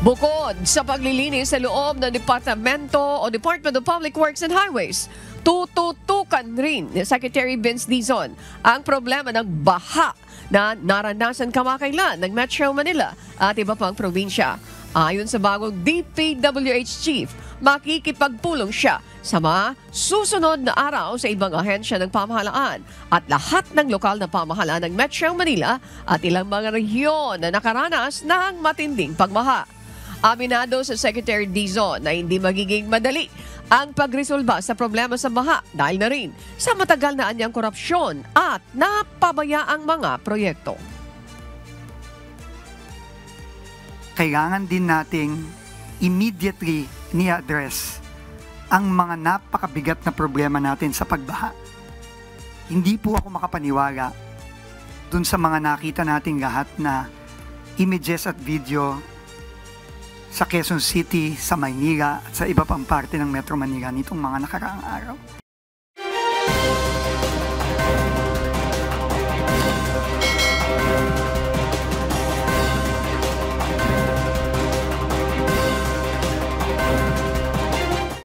Bukod sa paglilinis sa loob ng Departamento o Department of Public Works and Highways, tututukan rin ni Secretary Vince Dizon ang problema ng baha na naranasan kamakailan ng Metro Manila at iba pang probinsya. Ayon sa bagong DPWH Chief, makikipagpulong siya sa mga susunod na araw sa ibang ahensya ng pamahalaan at lahat ng lokal na pamahalaan ng Metro Manila at ilang mga rehiyon na nakaranas ng matinding pagbaha. Aminado sa Secretary Dizon na hindi magiging madali ang pagresolba sa problema sa baha dahil na rin sa matagal na anyang korupsyon at napabayaang mga proyekto. Kailangan din nating immediately ni-address ang mga napakabigat na problema natin sa pagbaha. Hindi po ako makapaniwala dun sa mga nakita nating lahat na images at video sa Quezon City, sa Maynila at sa iba pang parte ng Metro Manila nitong mga nakaraang araw.